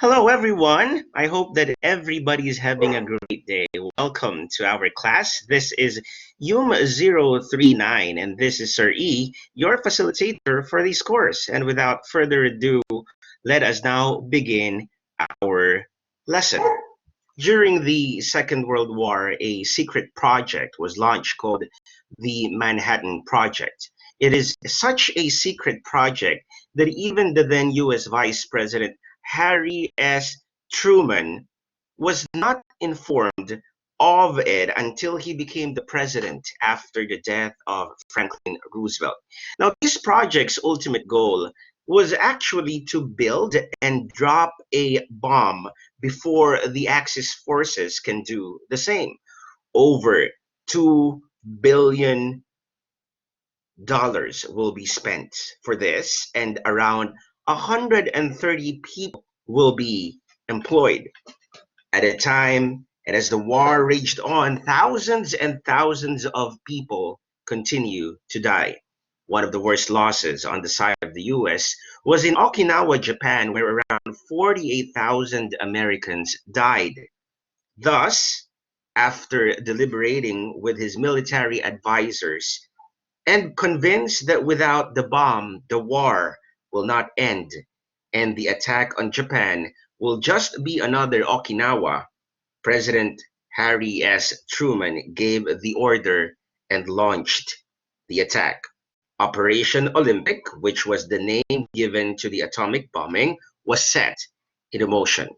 Hello, everyone. I hope that everybody is having a great day. Welcome to our class. This is UM039, and this is Sir E, your facilitator for this course. And without further ado, let us now begin our lesson. During the Second World War, a secret project was launched called the Manhattan Project. It is such a secret project that even the then US Vice President Harry S. Truman was not informed of it until he became the president after the death of Franklin Roosevelt. Now, this project's ultimate goal was actually to build and drop a bomb before the Axis forces can do the same. Over $2 billion will be spent for this, and around 130 people will be employed. At a time, and as the war raged on, thousands and thousands of people continue to die. One of the worst losses on the side of the US was in Okinawa, Japan, where around 48,000 Americans died. Thus, after deliberating with his military advisors and convinced that without the bomb, the war will not end and the attack on Japan will just be another Okinawa, President Harry S. Truman gave the order and launched the attack. Operation Olympic, which was the name given to the atomic bombing, was set in motion.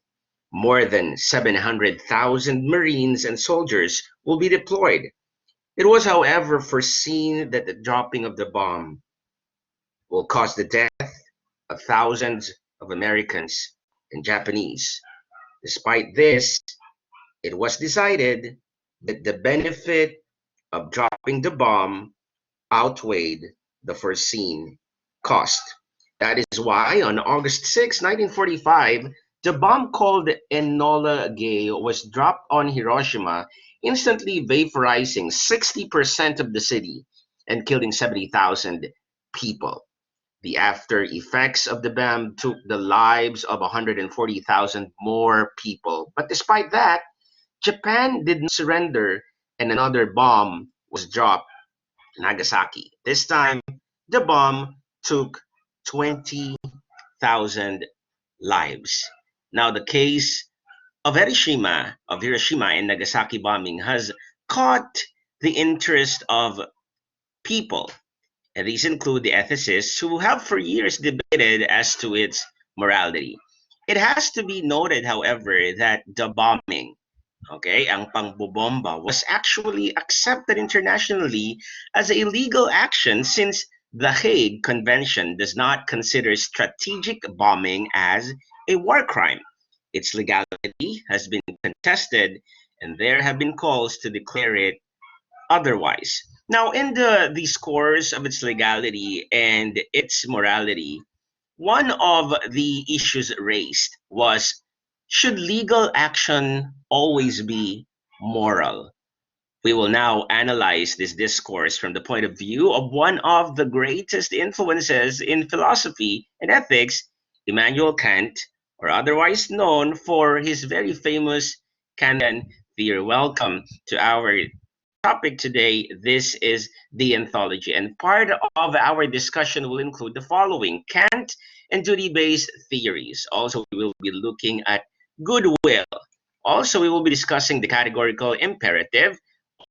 More than 700,000 Marines and soldiers will be deployed. It was, however, foreseen that the dropping of the bomb will cause the death of thousands of Americans and Japanese. Despite this, it was decided that the benefit of dropping the bomb outweighed the foreseen cost. That is why on August 6, 1945, the bomb called Enola Gay was dropped on Hiroshima, instantly vaporizing 60% of the city and killing 70,000 people. The after effects of the bomb took the lives of 140,000 more people. But despite that, Japan did not surrender and another bomb was dropped, Nagasaki. This time, the bomb took 20,000 lives. Now, the case of Hiroshima and Nagasaki bombing has caught the interest of people, and these include the ethicists who have for years debated as to its morality. It has to be noted, however, that the bombing, okay, ang pangbobomba, was actually accepted internationally as a legal action since the Hague Convention does not consider strategic bombing as a war crime. Its legality has been contested, and there have been calls to declare it otherwise. Now, in the scores of its legality and its morality, one of the issues raised was, should legal action always be moral? We will now analyze this discourse from the point of view of one of the greatest influences in philosophy and ethics, Immanuel Kant, or otherwise known for his very famous Kantian theory. Welcome to our topic today. This is Deontology, and part of our discussion will include the following: Kant and duty-based theories. Also, we will be looking at goodwill. Also, we will be discussing the categorical imperative.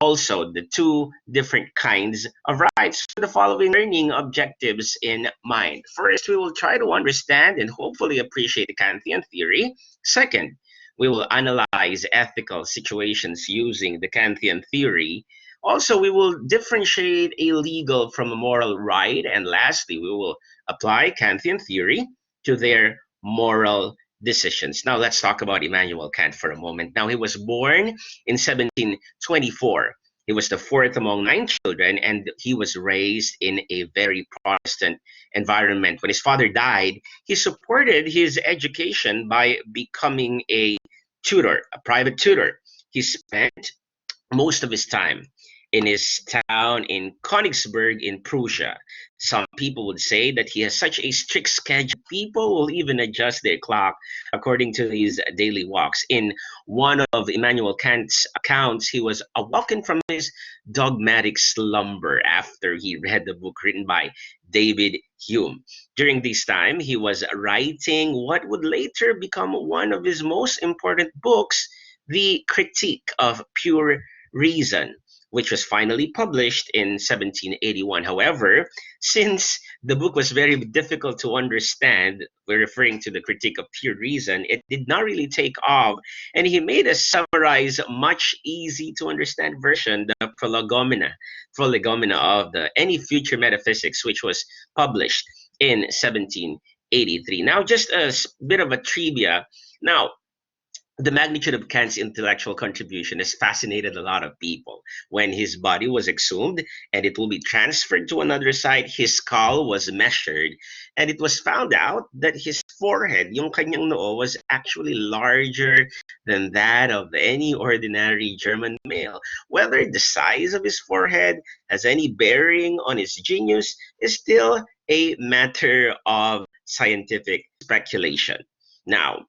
Also, the two different kinds of rights with the following learning objectives in mind. First, we will try to understand and hopefully appreciate the Kantian theory. Second, we will analyze ethical situations using the Kantian theory. Also, we will differentiate a legal from a moral right. And lastly, we will apply Kantian theory to their moral decisions. Now, let's talk about Immanuel Kant for a moment. Now, he was born in 1724. He was the fourth among nine children, and he was raised in a very Protestant environment. When his father died, he supported his education by becoming a tutor, a private tutor. He spent most of his time in his town in Königsberg in Prussia. Some people would say that he has such a strict schedule. People will even adjust their clock according to his daily walks. In one of Immanuel Kant's accounts, he was awoken from his dogmatic slumber after he read the book written by David Hume. During this time, he was writing what would later become one of his most important books, The Critique of Pure Reason, which was finally published in 1781. However, since the book was very difficult to understand, we're referring to the Critique of Pure Reason, it did not really take off, and he made a summarized, much easy to understand version, the Prolegomena of the Any Future Metaphysics, which was published in 1783. Now, just a bit of a trivia. Now, the magnitude of Kant's intellectual contribution has fascinated a lot of people. When his body was exhumed and it will be transferred to another site, his skull was measured, and it was found out that his forehead, yung kanyang noo, was actually larger than that of any ordinary German male. Whether the size of his forehead has any bearing on his genius is still a matter of scientific speculation. Now,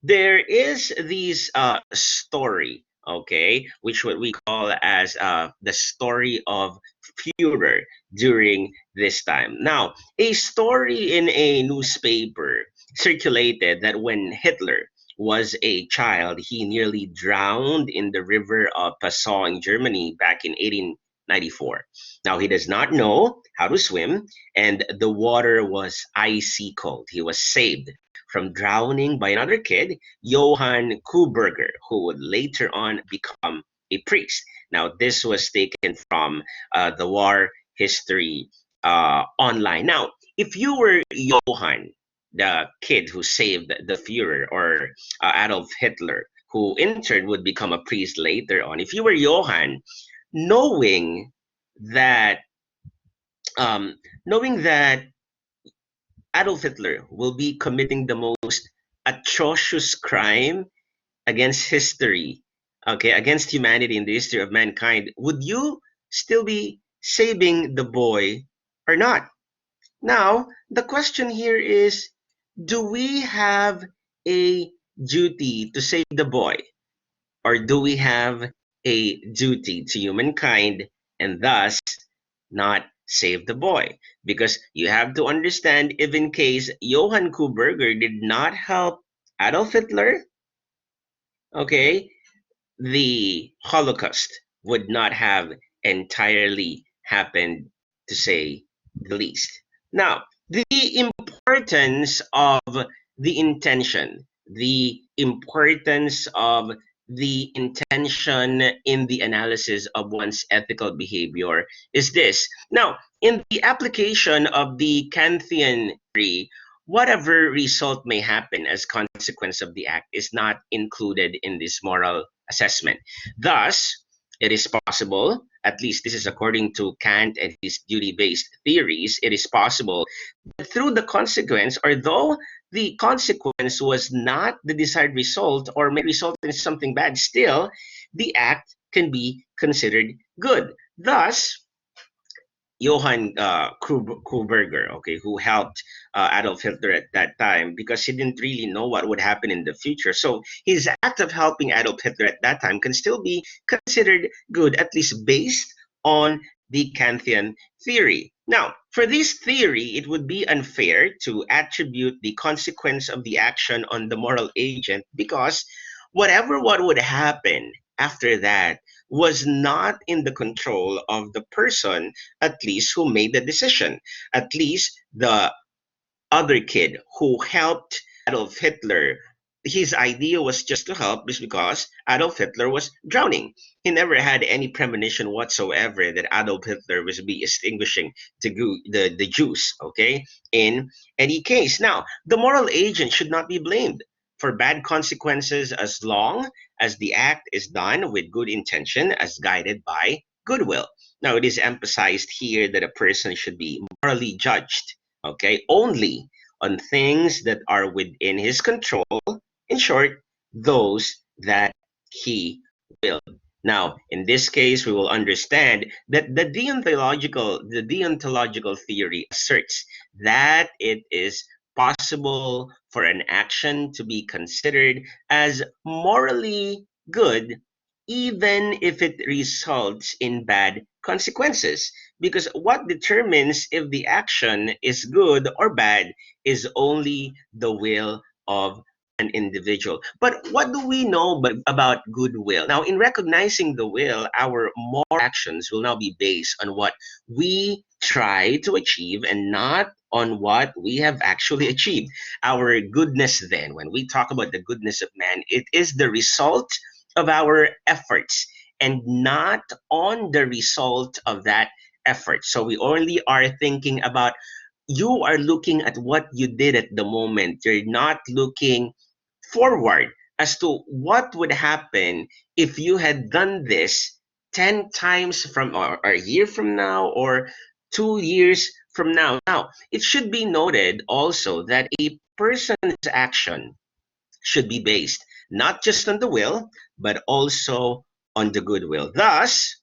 there is this story, okay, which what we call as the story of Führer during this time. Now, a story in a newspaper circulated that when Hitler was a child, he nearly drowned in the river of Passau in Germany back in 1894. Now, he does not know how to swim, and the water was icy cold. He was saved from drowning by another kid, Johann Kuberger, who would later on become a priest. Now, this was taken from the war history online. Now, if you were Johann, the kid who saved the Führer, or Adolf Hitler, who in turn would become a priest later on, if you were Johann, knowing that knowing that Adolf Hitler will be committing the most atrocious crime against history, okay, against humanity in the history of mankind, would you still be saving the boy or not? Now, the question here is, do we have a duty to save the boy, or do we have a duty to humankind and thus not save the boy? Because you have to understand, if in case Johann Kuberger did not help Adolf Hitler, okay, the Holocaust would not have entirely happened, to say the least. Now, the importance of the intention, the importance of the intention in the analysis of one's ethical behavior is this. Now, in the application of the Kantian theory, whatever result may happen as consequence of the act is not included in this moral assessment. Thus, it is possible, at least this is according to Kant and his duty-based theories, it is possible that through the consequence, or though the consequence was not the desired result or may result in something bad, still the act can be considered good. Thus, Johann Kuberger, okay, who helped Adolf Hitler at that time, because he didn't really know what would happen in the future. So his act of helping Adolf Hitler at that time can still be considered good, at least based on the Kantian theory. Now, for this theory, it would be unfair to attribute the consequence of the action on the moral agent, because what would happen after that was not in the control of the person, at least who made the decision. At least the other kid who helped Adolf Hitler, his idea was just to help just because Adolf Hitler was drowning. He never had any premonition whatsoever that Adolf Hitler was be extinguishing the Jews, okay, in any case. Now, the moral agent should not be blamed for bad consequences as long as the act is done with good intention as guided by goodwill. Now, it is emphasized here that a person should be morally judged, okay, only on things that are within his control. In short, those that he willed. Now, in this case, we will understand that the deontological theory asserts that it is possible for an action to be considered as morally good even if it results in bad consequences. Because what determines if the action is good or bad is only the will of an individual. But what do we know about goodwill? Now, in recognizing the will, our moral actions will now be based on what we try to achieve and not on what we have actually achieved. Our goodness, then, when we talk about the goodness of man, it is the result of our efforts and not on the result of that effort. So we only are thinking about, you are looking at what you did at the moment. You're not looking forward as to what would happen if you had done this 10 times from, or a year from now, or 2 years from now. Now, it should be noted also that a person's action should be based not just on the will, but also on the goodwill. Thus,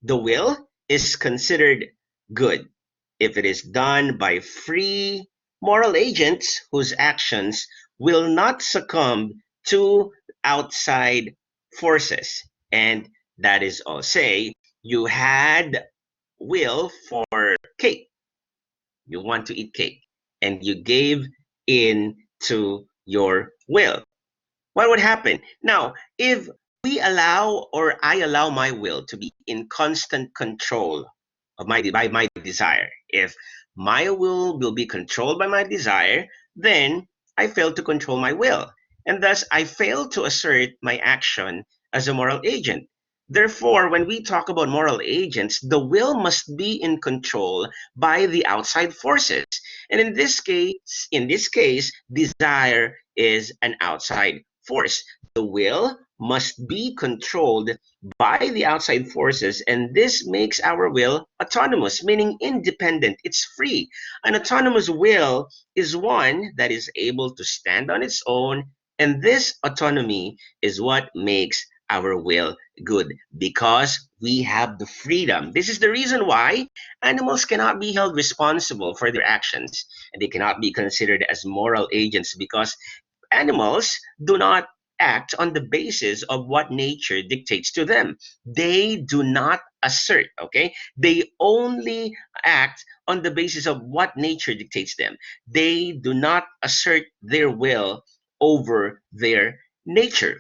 the will is considered good if it is done by free moral agents whose actions will not succumb to outside forces. And that is all. Say you had will for cake, you want to eat cake, and you gave in to your will. What would happen? Now, if we allow, or I allow my will to be in constant control of by my desire, if my will be controlled by my desire, then I fail to control my will. And thus I fail to assert my action as a moral agent. Therefore, when we talk about moral agents, the will must be in control by the outside forces. And in this case, desire is an outside force. The will must be controlled by the outside forces, and this makes our will autonomous, meaning independent. It's free. An autonomous will is one that is able to stand on its own, and this autonomy is what makes our will good because we have the freedom. This is the reason why animals cannot be held responsible for their actions, and they cannot be considered as moral agents because animals do not act on the basis of what nature dictates to them. They do not assert, okay? They only act on the basis of what nature dictates them. They do not assert their will over their nature.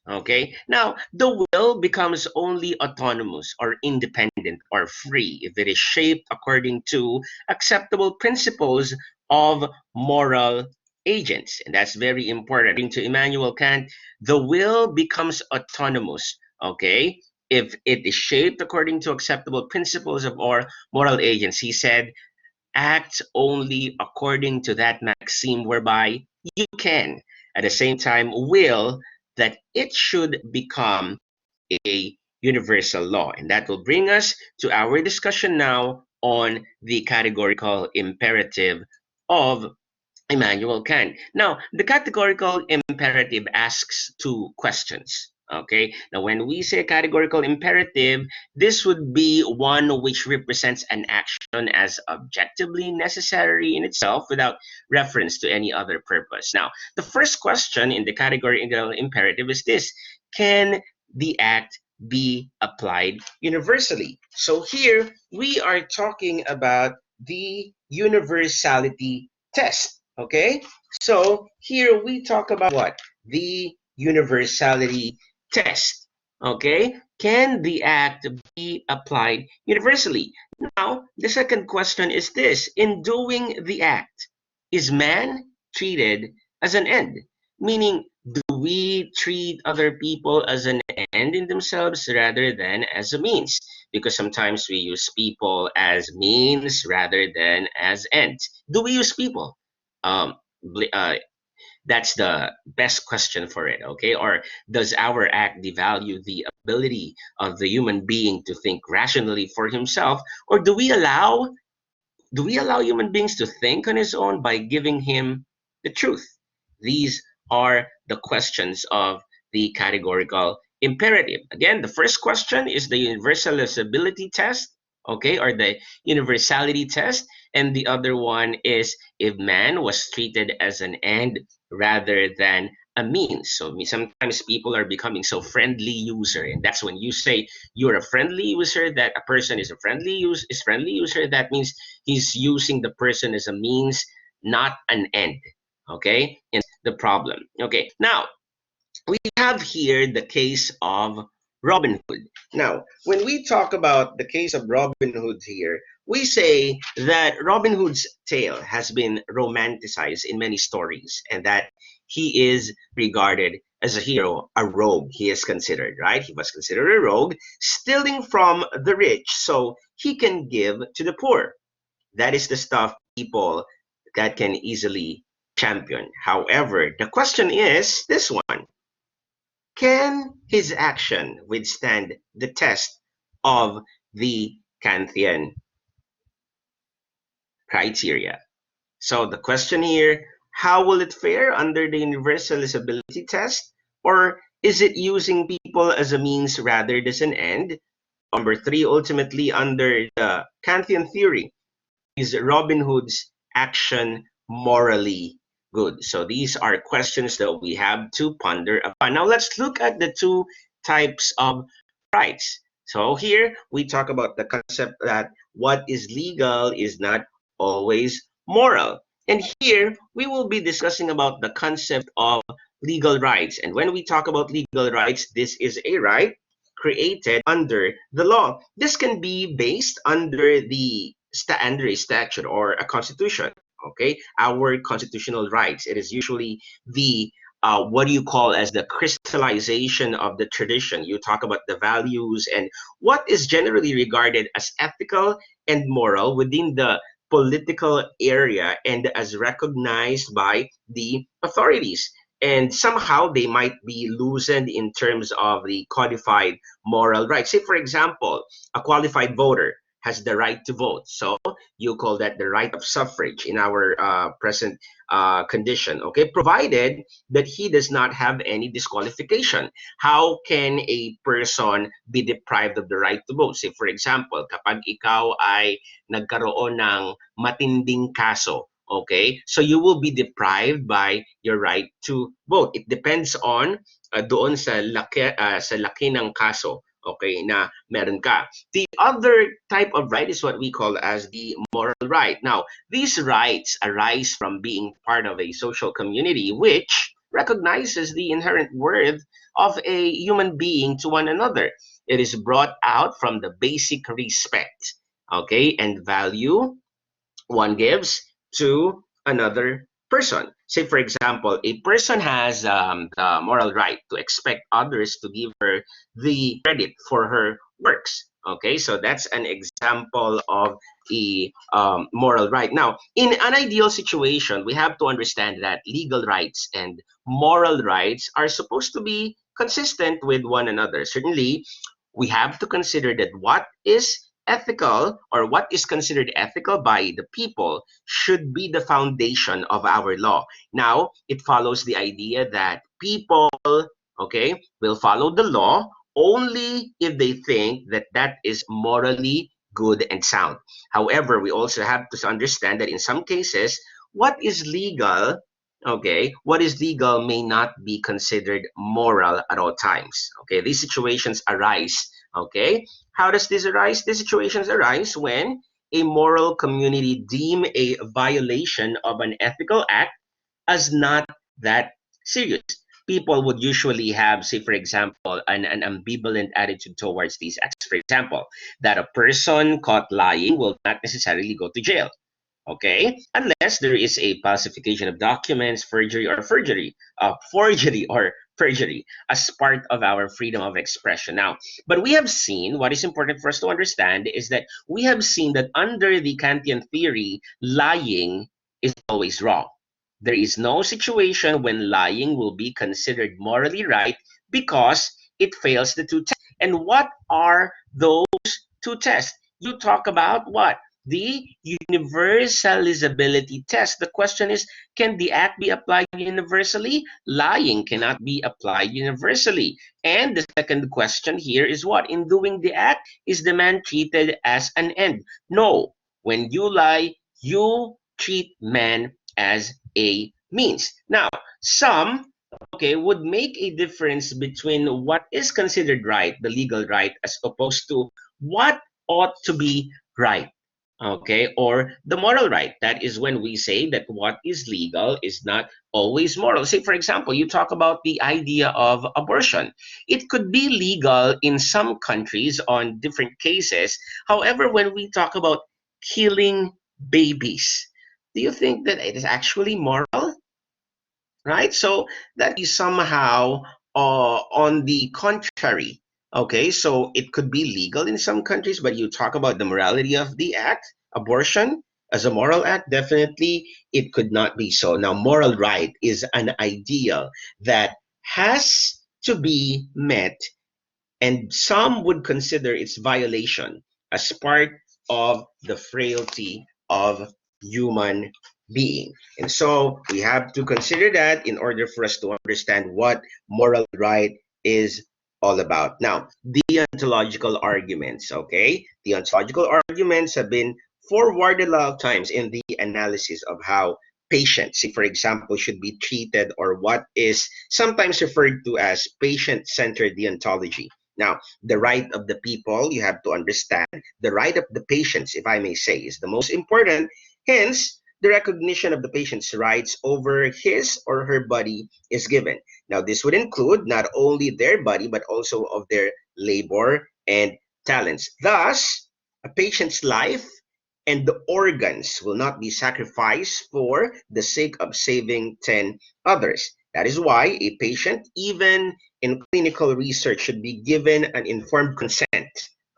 Okay, now the will becomes only autonomous or independent or free if it is shaped according to acceptable principles of moral agents. And that's very important. According to Immanuel Kant, the will becomes autonomous, okay, if it is shaped according to acceptable principles of our moral agents. He said, act only according to that maxim whereby you can at the same time will that it should become a universal law. And that will bring us to our discussion now on the categorical imperative of Immanuel Kant. Now, the categorical imperative asks two questions. Okay, now when we say categorical imperative, this would be one which represents an action as objectively necessary in itself without reference to any other purpose. Now, the first question in the categorical imperative is this: can the act be applied universally? So here we are talking about the universality test. Okay, so here we talk about what? The universality test. Okay, can the act be applied universally? Now, the second question is this: in doing the act, is man treated as an end? Meaning, do we treat other people as an end in themselves rather than as a means? Because sometimes we use people as means rather than as ends. Do we use people? Um, that's the best question for it, okay? Or does our act devalue the ability of the human being to think rationally for himself? Or do we allow human beings to think on his own by giving him the truth? These are the questions of the categorical imperative. Again, the first question is the universalizability test, okay, or the universality test, and the other one is if man was treated as an end rather than a means. So sometimes people are becoming so friendly user, and that's when you say you're a friendly user, that a person is a friendly user. That means he's using the person as a means, not an end. Okay, and the problem. Okay, now we have here the case of Robin Hood. Now, when we talk about the case of Robin Hood here, we say that Robin Hood's tale has been romanticized in many stories and that he is regarded as a hero, a rogue, he is considered, right? He was considered a rogue, stealing from the rich so he can give to the poor. That is the stuff people that can easily champion. However, the question is this one: can his action withstand the test of the Kantian criteria? So the question here, how will it fare under the universalizability test? Or is it using people as a means rather than an end? Number three, ultimately under the Kantian theory, is Robin Hood's action morally good? So these are questions that we have to ponder upon. Now let's look at the two types of rights. So here we talk about the concept that what is legal is not always moral. And here we will be discussing about the concept of legal rights. And when we talk about legal rights, this is a right created under the law. This can be based under under a statute or a constitution. Okay, our constitutional rights. It is usually the what do you call as the crystallization of the tradition. You talk about the values and what is generally regarded as ethical and moral within the political area and as recognized by the authorities. And somehow they might be loosened in terms of the codified moral rights. Say, for example, a qualified voter has the right to vote. So you call that the right of suffrage in our present condition, okay? Provided that he does not have any disqualification. How can a person be deprived of the right to vote? Say, for example, kapag ikaw ay nagkaroon ng matinding kaso, okay? So you will be deprived by your right to vote. It depends on doon sa laki ng kaso, okay, na meron ka. The other type of right is what we call as the moral right. Now, these rights arise from being part of a social community which recognizes the inherent worth of a human being to one another. It is brought out from the basic respect, okay, and value one gives to another person. Say, for example, a person has the moral right to expect others to give her the credit for her works. Okay, so that's an example of a moral right. Now, in an ideal situation, we have to understand that legal rights and moral rights are supposed to be consistent with one another. Certainly, we have to consider that what is ethical or what is considered ethical by the people should be the foundation of our law. Now, it follows the idea that people, okay, will follow the law only if they think that that is morally good and sound. However, we also have to understand that in some cases, what is legal, okay, what is legal may not be considered moral at all times. Okay, these situations arise. Okay, how does this arise? These situations arise when a moral community deem a violation of an ethical act as not that serious. People would usually have, say, for example, an ambivalent attitude towards these acts. For example, that a person caught lying will not necessarily go to jail, okay, unless there is a falsification of documents, forgery or perjury as part of our freedom of expression. Now, but we have seen what is important for us to understand is that we have seen that under the Kantian theory, lying is always wrong. There is no situation when lying will be considered morally right because it fails the two tests. And what are those two tests? You talk about what? the universalizability test. The question is, can the act be applied universally? Lying cannot be applied universally. And the second question here is what? In doing the act, is the man treated as an end? No. When you lie, you treat man as a means. Now, some, okay, would make a difference between what is considered right, the legal right, as opposed to what ought to be right, okay, or the moral right. That is when we say that what is legal is not always moral. Say, for example, you talk about the idea of abortion. It could be legal in some countries on different cases. However, when we talk about killing babies, do you think that it is actually moral? Right? So that is somehow on the contrary. Okay, so it could be legal in some countries, but you talk about the morality of the act, abortion as a moral act, definitely it could not be so. Now, moral right is an ideal that has to be met, and some would consider its violation as part of the frailty of human being. And so we have to consider that in order for us to understand what moral right is all about. Now, deontological arguments, okay? Deontological arguments have been forwarded a lot of times in the analysis of how patients, say for example, should be treated, or what is sometimes referred to as patient-centered deontology. Now, the right of the people, you have to understand, the right of the patients, if I may say, is the most important. Hence, the recognition of the patient's rights over his or her body is given. Now, this would include not only their body, but also of their labor and talents. Thus, a patient's life and the organs will not be sacrificed for the sake of saving 10 others. That is why a patient, even in clinical research, should be given an informed consent.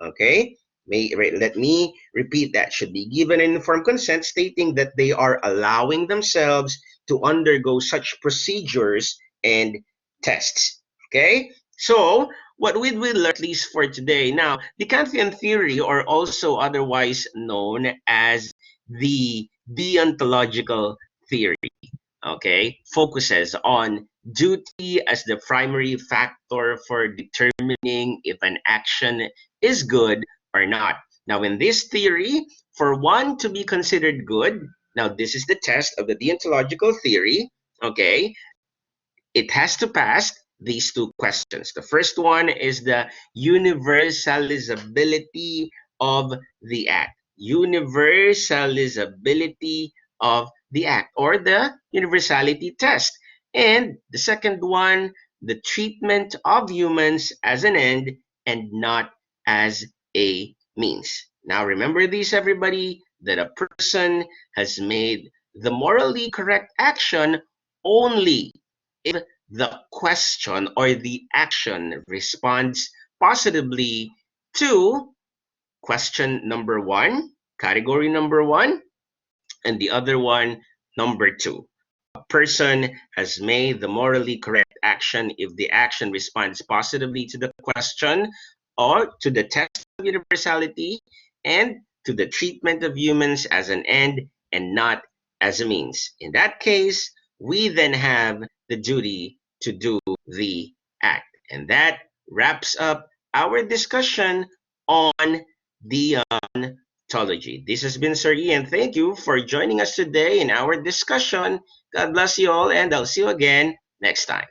Okay? Let me repeat that. Should be given an informed consent stating that they are allowing themselves to undergo such procedures and tests. Okay? So, what we will learn, at least for today. Now, the Kantian theory, or also otherwise known as the deontological theory, okay, focuses on duty as the primary factor for determining if an action is good or not. Now, in this theory, for one to be considered good, now this is the test of the deontological theory, okay, it has to pass these two questions. The first one is the universalizability of the act. Universalizability of the act, or the universality test. And the second one, the treatment of humans as an end and not as a means. Now remember this, everybody, that a person has made the morally correct action only if the question or the action responds positively to question number one, category number one, and the other one, number two. A person has made the morally correct action if the action responds positively to the question or to the test of universality and to the treatment of humans as an end and not as a means. In that case, we then have the duty to do the act. And that wraps up our discussion on deontology. This has been Sir Ian. Thank you for joining us today in our discussion. God bless you all, and I'll see you again next time.